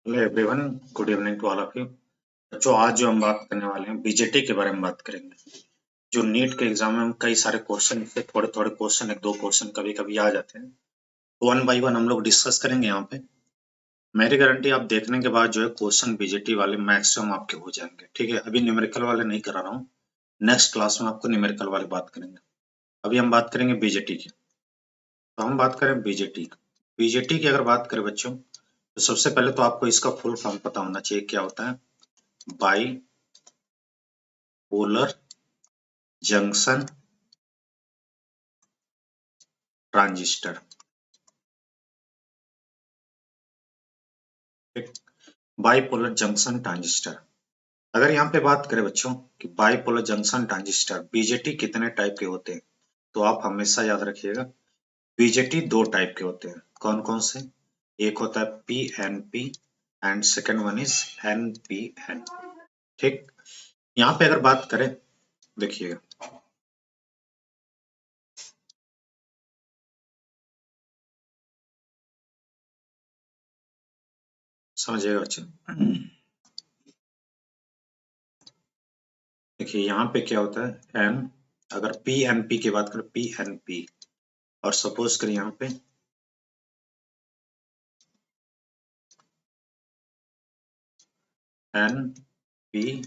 Hello everyone, good evening to all of you. बच्चों, आज जो हम बात करने वाले हैं बीजेटी के बारे में बात करेंगे। जो नीट के एग्जाम में हम कई सारे क्वेश्चन से थोड़े थोड़े क्वेश्चन, एक दो क्वेश्चन कभी कभी आ जाते हैं, तो वन बाई वन हम लोग डिस्कस करेंगे यहाँ पे। मेरी गारंटी आप देखने के बाद जो है क्वेश्चन बीजेटी वाले मैक्सिमम आपके हो जाएंगे। ठीक है, अभी न्यूमेरिकल वाले नहीं करा रहा हूँ, नेक्स्ट क्लास में आपको न्यूमेरिकल वाले बात करेंगे। अभी हम बात करेंगे बीजेटी की। तो हम बात करें बीजेटी। बीजेटी की अगर बात करें बच्चों, तो सबसे पहले तो आपको इसका फुल फॉर्म पता होना चाहिए क्या होता है। By polar junction transistor. Bipolar junction transistor. अगर यहाँ पे बात करें बच्चों कि बाइपोलर जंक्शन ट्रांजिस्टर बीजेटी कितने टाइप के होते हैं, तो आप हमेशा याद रखिएगा बीजेटी दो टाइप के होते हैं। कौन कौन से? एक होता है PNP and second one is NPN. ठीक, यहाँ पे अगर बात करें, देखिएगा समझिएगा बच्चों। देखिए यहाँ पे क्या होता है एन, अगर पीएनपी की बात करें पीएनपी, और सपोज करें यहाँ पे एन पी।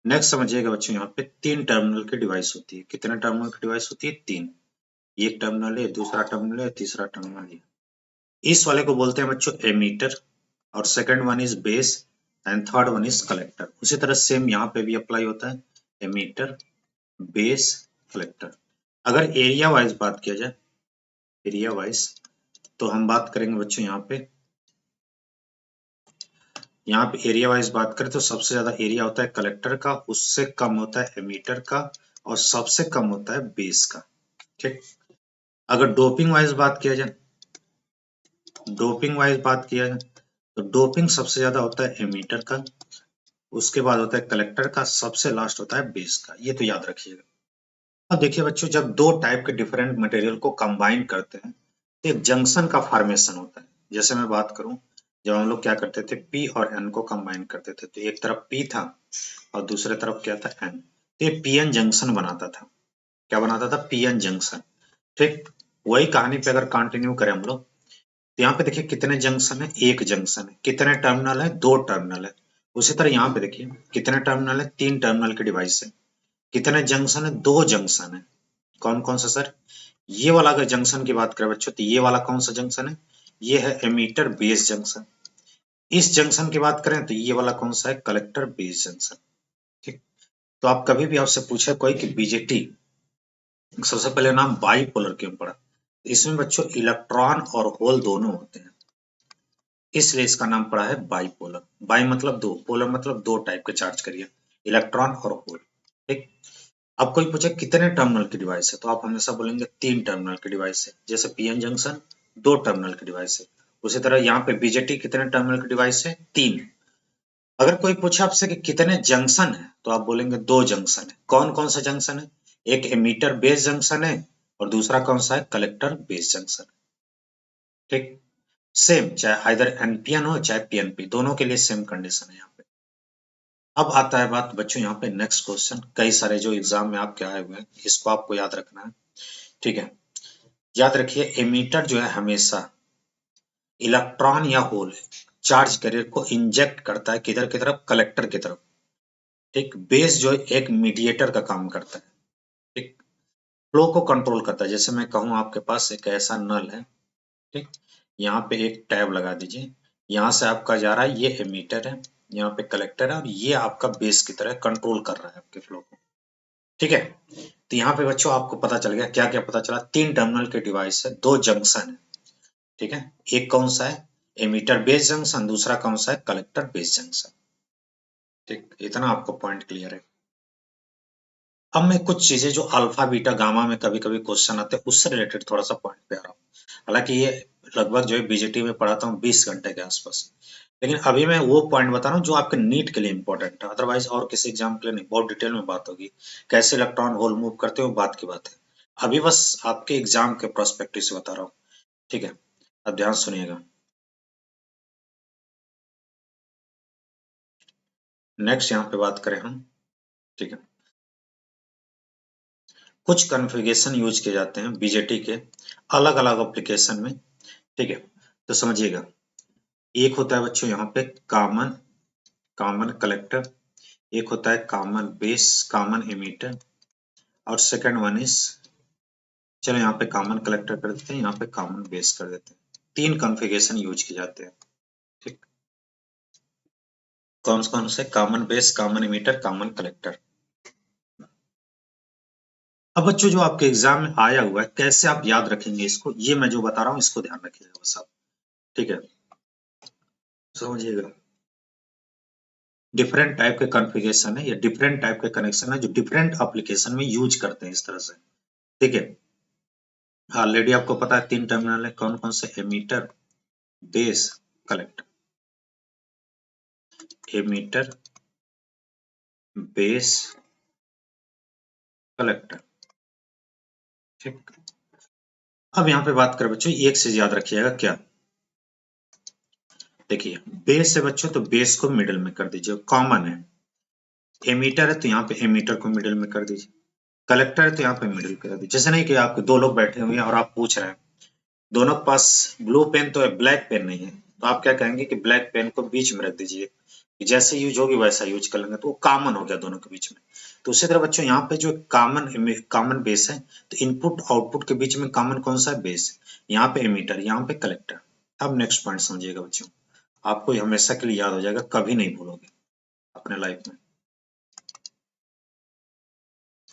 नेक्स्ट समझिएगा बच्चों, यहाँ पे तीन टर्मिनल की डिवाइस होती है। कितने टर्मिनल की डिवाइस होती है? तीन। एक टर्मिनल है, दूसरा टर्मिनल है, तीसरा टर्मिनल है। इस वाले को बोलते हैं बच्चों एमीटर, और second one is base and third one is collector. उसी तरह सेम यहाँ पे भी अप्लाई होता है, एमीटर बेस कलेक्टर। अगर एरिया वाइज बात किया जाए, एरिया वाइज, तो हम बात करेंगे बच्चों यहाँ पे एरिया वाइज बात करें तो सबसे ज्यादा एरिया होता है कलेक्टर का, उससे कम होता है एमीटर का, और सबसे कम होता है बेस का। ठीक, अगर डोपिंग वाइज बात किया जाए तो डोपिंग सबसे ज्यादा होता है एमीटर का, उसके बाद होता है कलेक्टर का, सबसे लास्ट होता है बेस का। ये तो याद रखिएगा। अब देखिए बच्चों, जब दो टाइप के डिफरेंट मटेरियल को कंबाइन करते हैं तो एक जंक्शन का फॉर्मेशन होता है। जैसे मैं बात करूं, जब हम लोग क्या करते थे पी और एन को कंबाइन करते थे, तो एक तरफ पी था और दूसरे तरफ क्या था एन, तो ये पीएन जंक्शन बनाता था। क्या बनाता था? PN junction. ठीक, वही कहानी पे अगर कंटिन्यू करें हम लोग, तो यहाँ पे देखिए कितने जंक्शन है? एक जंक्शन है। कितने टर्मिनल है? दो टर्मिनल है। उसी तरह यहाँ पे देखिए कितने टर्मिनल है? तीन टर्मिनल की डिवाइस है। कितने जंक्शन है? दो जंक्शन है। कौन कौन सा सर? ये वाला अगर जंक्शन की बात करें बच्चों, तो ये वाला कौन सा जंक्शन है? ये है एमीटर बेस जंक्शन। इस जंक्शन की बात करें तो ये वाला कौन सा है? Collector base junction. ठीक, तो आप कभी भी आपसे पूछे कोई कि बीजेटी, सबसे पहले नाम बाइपोलर क्यों पड़ा? इसमें बच्चों इलेक्ट्रॉन और होल दोनों होते हैं, इसलिए इसका नाम पड़ा है बाइपोलर। बाई मतलब दो, पोलर मतलब दो टाइप के चार्ज करिए, इलेक्ट्रॉन और होल। ठीक, अब कोई पूछे कितने टर्मिनल की डिवाइस है, तो आप हमेशा बोलेंगे तीन टर्मिनल की डिवाइस है। जैसे पीएन जंक्शन दो टर्मिनल की डिवाइस है, उसी तरह यहाँ पे बीजेटी कितने टर्मिनल की डिवाइस है? तीन। अगर कोई पूछे आपसे कि कितने जंक्शन है, तो आप बोलेंगे दो जंक्शन है। कौन कौन सा जंक्शन है? एक एमीटर बेस जंक्शन है और दूसरा कौन सा है? Collector base junction. ठीक, सेम, चाहे आइदर एनपीएन हो चाहे पीएनपी, दोनों के लिए सेम कंडीशन है यहाँ पे। अब आता है बात बच्चों यहाँ पे नेक्स्ट क्वेश्चन, कई सारे जो एग्जाम में आपके आए हुए हैं, इसको आपको याद रखना है। ठीक है, याद रखिए एमीटर जो है हमेशा इलेक्ट्रॉन या होल चार्ज कैरियर को इंजेक्ट करता है किधर की तरफ? कलेक्टर की तरफ। ठीक, बेस जो है एक मीडिएटर का काम करता है। ठीक, फ्लो को कंट्रोल करता है। जैसे मैं कहूँ आपके पास एक ऐसा नल है, ठीक, यहाँ पे एक टैब लगा दीजिए, यहाँ से आपका जा रहा है, ये एमीटर है, यहाँ पे कलेक्टर है, और ये आपका बेस की तरह कंट्रोल कर रहा है आपके फ्लो को। ठीक है, तो यहाँ पे बच्चों आपको पता चल गया, क्या क्या पता चला? तीन टर्मिनल के डिवाइस है, दो जंक्शन है। ठीक है, एक कौन सा है? एमीटर बेस जंक्शन, दूसरा कौन सा है? Collector base junction. ठीक, इतना आपको पॉइंट क्लियर है। अब मैं कुछ चीजें जो अल्फा बीटा गामा में कभी कभी क्वेश्चन आते हैं उससे रिलेटेड थोड़ा सा पॉइंट पे आ रहा हूँ। हालांकि ये लगभग जो है बीजेटी में पढ़ाता हूँ 20 घंटे के आसपास, लेकिन अभी मैं वो पॉइंट बता रहा हूँ जो आपके नीट के लिए इंपॉर्टेंट है, अदरवाइज और किसी एग्जाम के लिए नहीं। बहुत डिटेल में बात होगी कैसे इलेक्ट्रॉन होल मूव करते हो, बात की बात है। अभी बस आपके एग्जाम के प्रोस्पेक्टिव से बता रहा हूँ। ठीक है, अब ध्यान सुनिएगा। नेक्स्ट यहाँ पे बात करें हम, ठीक है, कुछ कॉन्फ़िगरेशन यूज किए जाते हैं बीजेटी के अलग अलग एप्लीकेशन में, ठीक है। तो समझिएगा, एक होता है बच्चों यहाँ पे कॉमन कलेक्टर, एक होता है कॉमन बेस, कॉमन एमिटर, और सेकंड वन इज, चलो यहाँ पे कॉमन कलेक्टर कर देते हैं, यहाँ पे कॉमन बेस कर देते हैं। तीन कॉन्फ़िगरेशन यूज किए जाते हैं, ठीक। कौन कौन से? Common base, common emitter, common collector. अब बच्चों जो आपके एग्जाम में आया हुआ है, कैसे आप याद रखेंगे इसको, ये मैं जो बता रहा हूँ इसको ध्यान रखिएगा बस आप, ठीक है, समझिएगा। डिफरेंट टाइप के कॉन्फ़िगरेशन है या डिफरेंट टाइप के कनेक्शन है जो डिफरेंट एप्लीकेशन में यूज करते हैं इस तरह से, ठीक है। ऑलरेडी आपको पता है तीन टर्मिनल है, कौन कौन से? Emitter, base, collector. Emitter, base, collector, ठीक। अब यहाँ पे बात करें बच्चों, एक चीज याद रखिएगा क्या, देखिए बेस है बच्चों, तो बेस को मिडिल में कर दीजिए, कॉमन है। एमीटर है तो यहाँ पे एमीटर को मिडिल में कर दीजिए, कलेक्टर है तो यहाँ पे मिडिल कर दीजिए। जैसे नहीं कि आपके दो लोग बैठे हुए हैं और आप पूछ रहे हैं, दोनों के पास ब्लू पेन तो है, ब्लैक पेन नहीं है, तो आप क्या कहेंगे कि ब्लैक पेन को बीच में रख दीजिए, जैसे यूज होगी वैसा यूज कर लेंगे, तो वो कॉमन हो गया दोनों के बीच में। तो उसी तरह बच्चों यहाँ पे जो कॉमन बेस है, तो इनपुट आउटपुट के बीच में कॉमन कौन सा है? बेस। यहाँ पे एमीटर, यहाँ पे कलेक्टर। अब नेक्स्ट पॉइंट समझिएगा बच्चों, आपको ये हमेशा के लिए याद हो जाएगा, कभी नहीं भूलोगे अपने लाइफ में,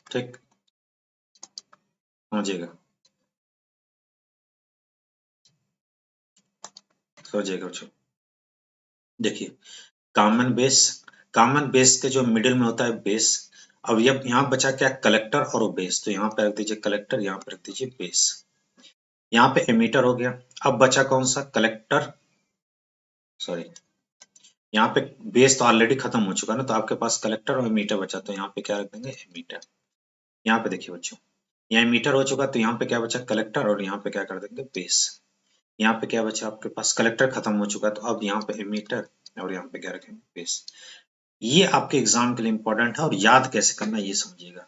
ठीक, समझिएगा, समझिएगा बच्चों। देखिए कॉमन बेस के जो मिडिल में होता है बेस। अब ये यहाँ बचा क्या? कलेक्टर और बेस, तो यहाँ पे रख दीजिए कलेक्टर, यहाँ पे रख दीजिए बेस। यहाँ पे एमीटर हो गया। अब बचा कौन सा? कलेक्टर, सॉरी, यहाँ पे बेस तो ऑलरेडी खत्म हो चुका है ना, तो आपके पास कलेक्टर और एमीटर बचा, तो यहाँ पे क्या रख देंगे? एमीटर। यहाँ पे देखिए बच्चों, यहाँ एमीटर हो चुका, तो यहाँ पे क्या बचा? कलेक्टर, और यहाँ पे क्या कर देंगे? बेस। यहाँ पे क्या बचा आपके पास? कलेक्टर खत्म हो चुका है, तो अब यहाँ पे एमीटर, और यहाँ पे क्या रखेंगे? बेस। ये आपके एग्जाम के लिए इंपॉर्टेंट है, और याद कैसे करना है ये समझिएगा।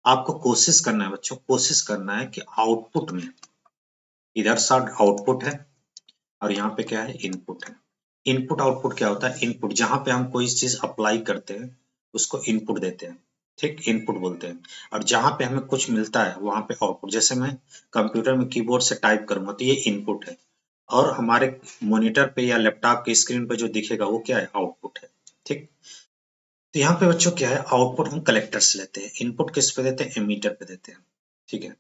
आपको कोशिश करना है बच्चों, कोशिश करना है कि आउटपुट में, इधर साइड आउटपुट है और यहाँ पे क्या है? इनपुट है। इनपुट आउटपुट क्या होता है? इनपुट जहां पे हम कोई चीज अप्लाई करते हैं उसको इनपुट देते हैं, ठीक, इनपुट बोलते हैं। और जहां पे हमें कुछ मिलता है वहां पे आउटपुट। जैसे मैं कंप्यूटर में कीबोर्ड से टाइप करूंगा तो ये इनपुट है, और हमारे मॉनिटर पे या लैपटॉप की स्क्रीन पे जो दिखेगा वो क्या है? आउटपुट है, ठीक। तो यहाँ पे बच्चों क्या है? आउटपुट हम कलेक्टर से लेते हैं, इनपुट किस पे देते हैं? एमीटर पे देते हैं, ठीक है।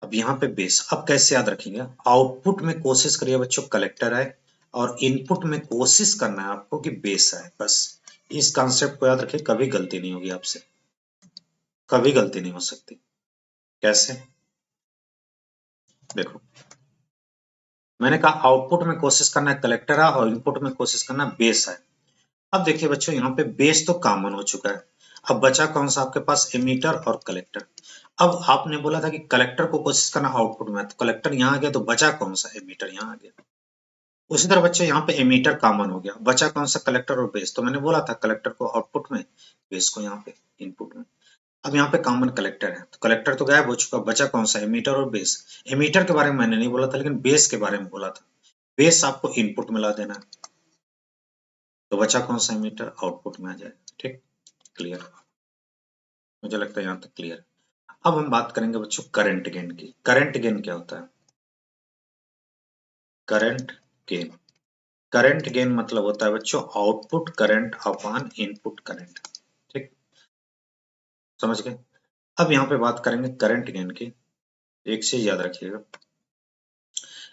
अब यहाँ पे बेस, अब कैसे याद रखेंगे? आउटपुट में कोशिश करिए बच्चों कलेक्टर आए, और इनपुट में कोशिश करना है आपको कि बेस आए, बस। इस कॉन्सेप्ट को याद रखिए, कभी गलती नहीं होगी आपसे, कभी गलती नहीं हो सकती। कैसे? देखो, मैंने कहा आउटपुट में कोशिश करना है कलेक्टर आए और इनपुट में कोशिश करना है बेस आए। अब देखिए बच्चों, यहाँ पे बेस तो कॉमन हो चुका है, अब बचा कौन सा आपके पास? एमीटर और कलेक्टर। अब आपने बोला था कि कलेक्टर को कोशिश करना आउटपुट में, तो कलेक्टर यहाँ आ गया, तो बचा कौन सा? एमीटर यहाँ आ गया। उसी तरह बच्चों यहाँ पे एमीटर कॉमन हो गया, बचा कौन सा? कलेक्टर और बेस। तो मैंने बोला था कलेक्टर को आउटपुट में, बेस को यहाँ पे इनपुट में। अब यहाँ पे कॉमन कलेक्टर है, तो कलेक्टर तो गायब हो चुका, बचा कौन सा? एमीटर और बेस। एमीटर के बारे में मैंने नहीं बोला था, लेकिन बेस के बारे में बोला था। बेस आपको इनपुट में ला देना है, तो बचा कौन सा? एमीटर, आउटपुट में आ जाएगा, ठीक, क्लियर। मुझे लगता है यहाँ तक क्लियर। अब हम बात करेंगे बच्चों करंट गेन की। करंट गेन क्या होता है? करंट गेन, करंट गेन मतलब होता है बच्चों output current upon input current, ठीक, समझ गए। अब यहाँ पे बात करेंगे करंट गेन की। एक चीज याद रखिएगा,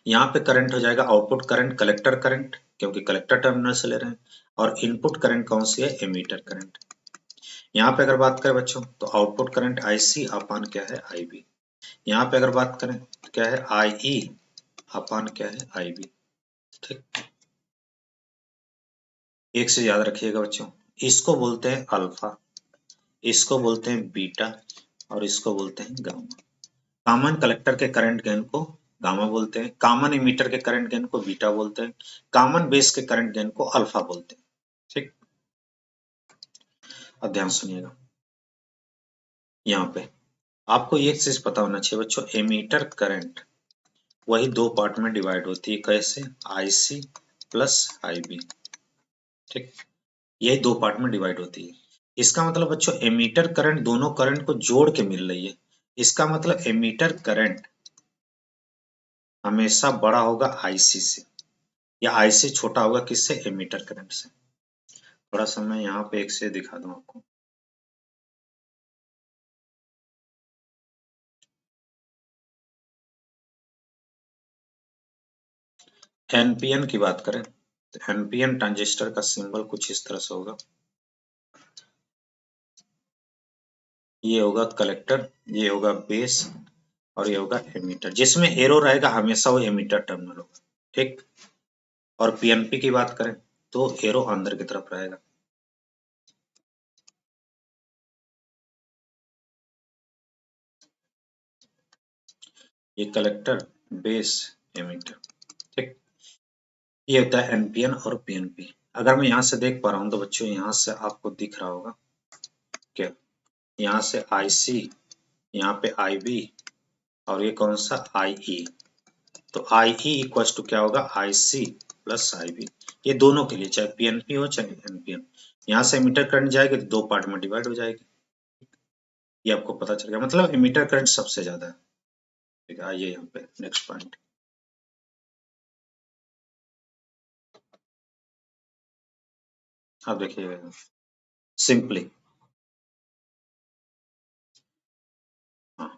यहाँ पे करंट हो जाएगा आउटपुट करंट, कलेक्टर करंट, क्योंकि कलेक्टर टर्मिनल से ले रहे हैं, और इनपुट करंट कौन सी है? Emitter current. यहाँ पे अगर बात करें बच्चों, तो आउटपुट करंट आईसी अपॉन क्या है? आईबी। यहाँ पे अगर बात करें तो क्या है? आई अपॉन क्या है? आईबी, ठीक। एक से याद रखिएगा बच्चों, इसको बोलते हैं अल्फा, इसको बोलते हैं बीटा, और इसको बोलते हैं गामा। कॉमन कलेक्टर के करंट गेन को गामा बोलते हैं, कॉमन इमीटर के करंट गेन को बीटा बोलते हैं, कॉमन बेस के करंट गेन को अल्फा बोलते हैं, ठीक। अब ध्यान सुनिएगा, यहाँ पे आपको ये चीज पता होना चाहिए बच्चों, एमीटर करंट वही दो पार्ट में डिवाइड होती है, कैसे? IC प्लस IB, ठीक, यही दो पार्ट में डिवाइड होती है। इसका मतलब बच्चों एमीटर करंट दोनों करंट को जोड़ के मिल रही है, इसका मतलब एमीटर करंट हमेशा बड़ा होगा IC से, या IC छोटा होगा किससे? एमीटर करंट से। थोड़ा सा मैं यहाँ पे एक से दिखा दूं आपको। एनपीएन की बात करें तो एनपीएन ट्रांजिस्टर का सिंबल कुछ इस तरह से होगा, ये होगा कलेक्टर, ये होगा बेस, और ये होगा एमीटर। जिसमें एरो रहेगा हमेशा वो एमीटर टर्मिनल होगा, ठीक। और पीएनपी की बात करें तो एरो अंदर की तरफ रहेगा। ये कलेक्टर, बेस, एमीटर, ठीक। ये होता है एनपीएन और पीएनपी। अगर मैं यहाँ से देख पा रहा हूँ तो बच्चों यहाँ से आपको दिख रहा होगा क्या, यहाँ से IC, यहाँ पे IB, और ये कौन सा IE। तो IE इक्वल टू क्या होगा? IC plus IB। ये दोनों के लिए, चाहे पीएनपी हो चाहे एनपीएन, यहाँ से एमीटर करंट जाएगी तो दो पार्ट में डिवाइड हो जाएगी। ये आपको पता चल गया, मतलब एमीटर करंट सबसे ज्यादा है, ठीक है। आइए यहाँ पे नेक्स्ट पॉइंट। अब देखिए सिंपली, हाँ,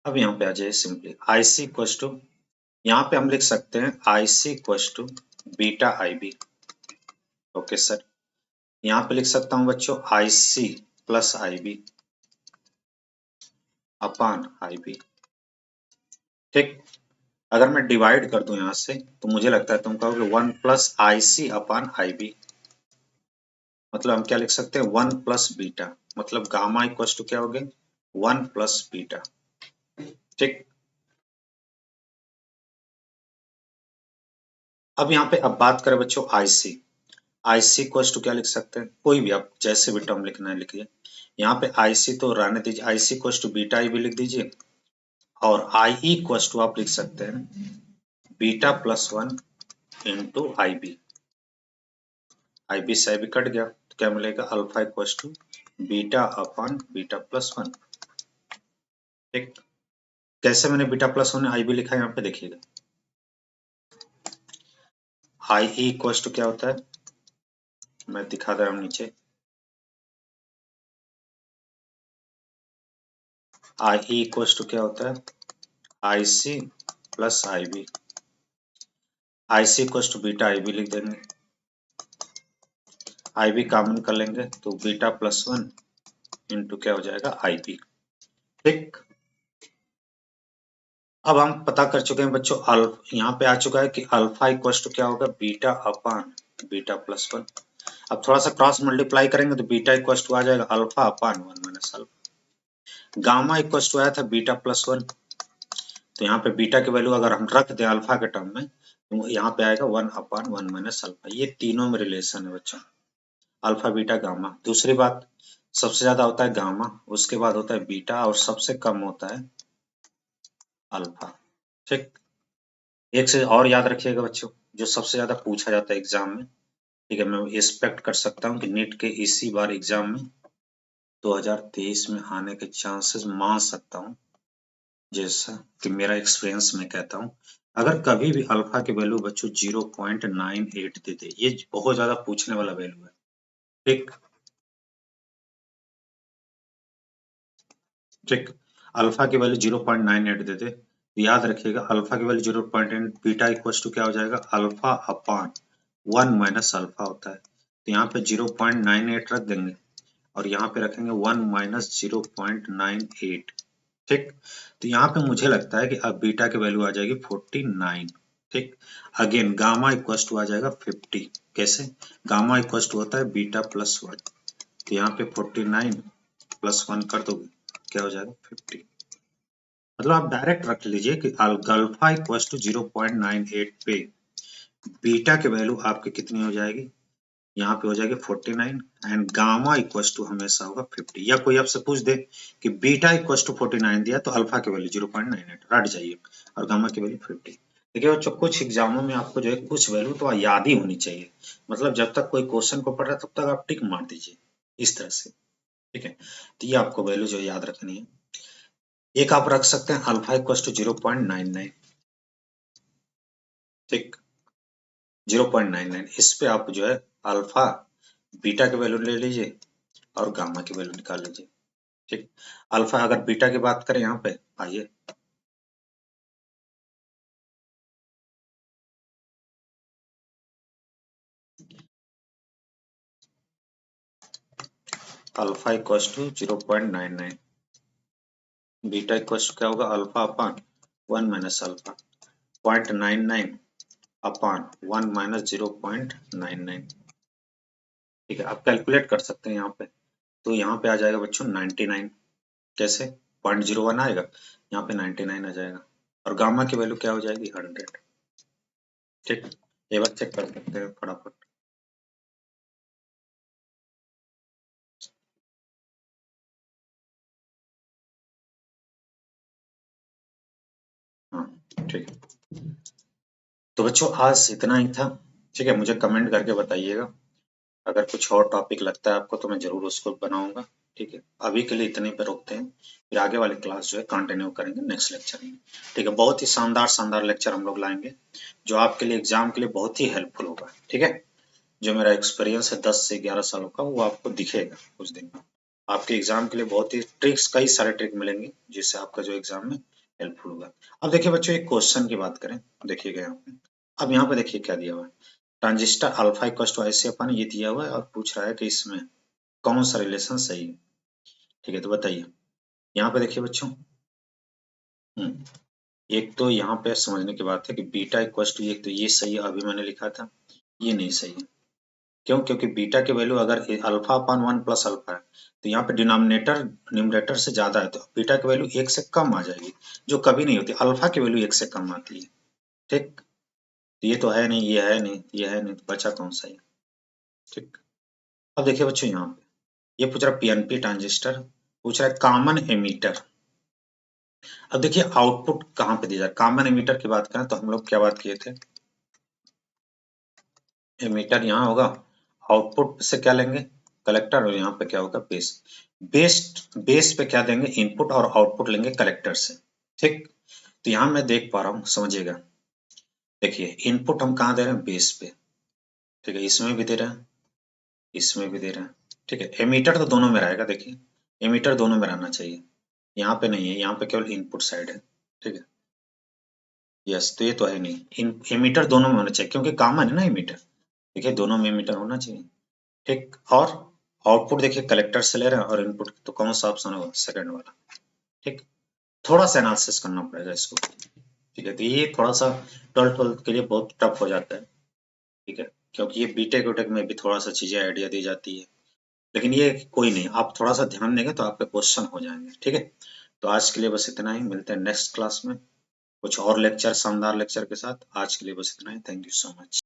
अब यहाँ पे आ जाइए सिंपली, IC इक्वल टू, यहाँ पे हम लिख सकते हैं IC equal to beta IB। Okay sir, यहाँ पे लिख सकता हूँ बच्चों IC plus IB upon IB, ठीक। अगर मैं डिवाइड कर दूं यहाँ से तो मुझे लगता है तुम कहोगे 1 प्लस IC अपान IB, मतलब हम क्या लिख सकते हैं? 1 प्लस बीटा, मतलब गामा इक्वल टू क्या हो गया? 1 प्लस बीटा, ठीक। अब यहाँ पे अब बात करें बच्चों IC इक्वल टू क्या लिख सकते हैं? कोई भी आप जैसे भी टर्म लिखना है लिखिए। यहाँ पे IC तो रहने दीजिए, IC equal to beta IB लिख दीजिए, और IE इक्वल टू आप लिख सकते हैं beta plus 1 into IB। IB से IB कट गया तो क्या मिलेगा? Alpha equal to beta upon beta plus 1, ठीक। कैसे मैंने बीटा प्लस 1 IB लिखा है यहाँ पे देखिएगा। IE इक्वल टू क्या होता है, मैं दिखा दे रहा हूँ नीचे। IE इक्वल टू क्या होता है? IC plus IB। IC equal to beta IB लिख देंगे, IB कॉमन कर लेंगे तो बीटा प्लस 1 इंटू क्या हो जाएगा? IB, ठीक। अब हम पता कर चुके हैं बच्चों, यहाँ पे आ चुका है कि अल्फा इक्वल टू क्या होगा? बीटा अपान बीटा प्लस 1। अब थोड़ा सा क्रॉस मल्टीप्लाई करेंगे तो बीटा इक्वल टू आ जाएगा alpha upon 1 minus alpha. Gamma equal to आया था बीटा प्लस 1, तो यहाँ पे बीटा की वैल्यू अगर हम रख दें अल्फा के टर्म में तो यहाँ पे आएगा 1 अपान 1 माइनस अल्फा। ये तीनों में रिलेशन है बच्चों, अल्फा बीटा गामा। दूसरी बात, सबसे ज्यादा होता है गामा, उसके बाद होता है बीटा, और सबसे कम होता है अल्फा, ठीक। एक से और याद रखिएगा बच्चों, जो सबसे ज्यादा पूछा जाता है एग्जाम में, ठीक है, मैं एक्सपेक्ट कर सकता हूँ कि नीट के इसी बार एग्जाम में 2023 में आने के चांसेस मान सकता हूँ, जैसा कि मेरा एक्सपीरियंस में कहता हूँ। अगर कभी भी अल्फा की वैल्यू बच्चों 0.98 दे दे, ये बहुत ज्यादा पूछने वाला वैल्यू है, ठीक। ठीक, अल्फा की वैल्यू 0.98 दे दे तो याद रखिएगा अल्फा की वैल्यू 0.8, बीटा इक्वल टू क्या हो जाएगा? अल्फा अपान 1 माइनस अल्फा होता है, तो यहाँ पे 0.98 रख देंगे और यहाँ पे रखेंगे 1 माइनस 0.98, ठीक। तो यहाँ पे मुझे लगता है कि अब बीटा की वैल्यू आ जाएगी 49, ठीक। अगेन गामा इक्वल टू आ जाएगा 50, कैसे? गामा इक्वल टू होता है बीटा प्लस 1, तो यहाँ पे 49 प्लस 1 कर दोगे क्या हो जाएगा? 50। मतलब आप डायरेक्ट रख लीजिए कि अल्फा इक्वल टू 0.98 पे बीटा की वैल्यू आपकी कितनी हो जाएगी? यहाँ पे हो जाएगी 49 एंड गामा इक्वल टू हमेशा होगा 50। या कोई आपसे पूछ दे कि बीटा इक्वल टू 49 दिया तो अल्फा की वैल्यू 0.98 हट जाइए और गामा की वैल्यू 50। देखिए बच्चों कुछ एग्जामों में आपको जो है कुछ वैल्यू तो याद ही होनी चाहिए, मतलब जब तक कोई क्वेश्चन को पढ़ रहा है तब तक आप टिक मार दीजिए इस तरह से, ठीक है। तो ये आपको वैल्यू जो याद रखनी है। एक आप रख सकते हैं अल्फा इक्वल टू 0.99, ठीक, 0.99। इस पे आप जो है अल्फा बीटा की वैल्यू ले लीजिए और गामा की वैल्यू निकाल लीजिए, ठीक। अल्फा अगर बीटा की बात करें यहाँ पे आइए, alpha equal to 0.99, beta equal to क्या होगा alpha upon 1 minus alpha 0.99 upon 1 minus 0.99, ठीक है। आप कैलकुलेट कर सकते हैं यहाँ पे, तो यहाँ पे आ जाएगा बच्चों 99। कैसे 0.01 आएगा, यहाँ पे 99 आ जाएगा और गामा की वैल्यू क्या हो जाएगी 100, ठीक। एक बार चेक कर सकते हैं फटाफट। हाँ, ठीक है। तो बच्चों आज इतना ही था, ठीक है। मुझे कमेंट करके बताइएगा, अगर कुछ और टॉपिक लगता है आपको तो मैं जरूर उसको बनाऊंगा, ठीक है। अभी के लिए इतने पे रोकते हैं, फिर आगे वाली क्लास जो है कंटिन्यू करेंगे नेक्स्ट लेक्चर में, ठीक है। बहुत ही शानदार शानदार लेक्चर हम लोग लाएंगे जो आपके लिए एग्जाम के लिए बहुत ही हेल्पफुल होगा, ठीक है। जो मेरा एक्सपीरियंस है 10 से 11 सालों का वो आपको दिखेगा कुछ दिन में, आपके एग्जाम के लिए बहुत ही ट्रिक्स, कई सारे ट्रिक मिलेंगे जिससे आपका जो एग्जाम में हेल्पफुल होगा। अब देखिए बच्चों एक क्वेश्चन की बात करें, देखिएगा यहाँ पे, अब यहाँ पे देखिए क्या दिया हुआ है, ट्रांजिस्टर अल्फा इक्वल टू ऐसे अपन ये दिया हुआ है और पूछ रहा है कि इसमें कौन सा रिलेशन सही है, ठीक है। तो बताइए यहाँ पे देखिए बच्चों, एक तो यहाँ पे समझने की बात है कि बीटा इक्वल टू, एक तो ये सही है, अभी मैंने लिखा था, ये नहीं सही है। क्यों? क्योंकि बीटा की वैल्यू अगर अल्फा अपान 1 प्लस अल्फा है तो यहाँ पे डिनोमिनेटर न्यूमरेटर से ज्यादा है तो बीटा की वैल्यू 1 से कम आ जाएगी, जो कभी नहीं होती। अल्फा की वैल्यू 1 से कम आती है, ठीक। तो ये तो है नहीं, ये है नहीं, ये है नहीं, तो बचा कौन सा है, ठीक। अब देखिए बच्चों यहाँ पे ये पूछ रहा है पीएनपी ट्रांजिस्टर, पूछ रहा है कॉमन एमीटर। अब देखिए आउटपुट कहाँ पे दिया जाए, कॉमन एमीटर की बात करें तो हम लोग क्या बात किए थे, एमीटर यहाँ होगा, आउटपुट से क्या लेंगे कलेक्टर और यहाँ पे क्या होगा बेस। बेस पे क्या देंगे इनपुट और आउटपुट लेंगे कलेक्टर से, ठीक। तो यहाँ मैं देख पा रहा हूँ, समझिएगा, देखिए इनपुट हम कहाँ दे रहे हैं बेस पे, ठीक है। इसमें भी दे रहे हैं, इसमें भी दे रहे हैं, ठीक है। एमीटर तो दोनों में रहेगा, देखिए एमीटर दोनों में रहना चाहिए, यहाँ पे नहीं है, यहाँ पे केवल इनपुट साइड है, ठीक है। यस, तो ये तो है नहीं, एमीटर दोनों में होना चाहिए क्योंकि कॉमन है ना एमीटर, देखिए दोनों में एमीटर होना चाहिए, ठीक। और आउटपुट देखिए कलेक्टर से ले रहे हैं और इनपुट तो कौन सा ऑप्शन होगा सेकंड वाला, ठीक। थोड़ा सा एनालिसिस करना पड़ेगा इसको, ठीक है। तो ये थोड़ा सा 12th के लिए बहुत टफ हो जाता है, ठीक है, क्योंकि ये बीटेक वीटेक में भी थोड़ा सा चीजें आइडिया दी जाती है, लेकिन ये कोई नहीं, आप थोड़ा सा ध्यान देंगे तो आपके क्वेश्चन हो जाएंगे, ठीक है। तो आज के लिए बस इतना ही, मिलते हैं नेक्स्ट क्लास में कुछ और लेक्चर, शानदार लेक्चर के साथ। आज के लिए बस इतना ही, थैंक यू सो मच।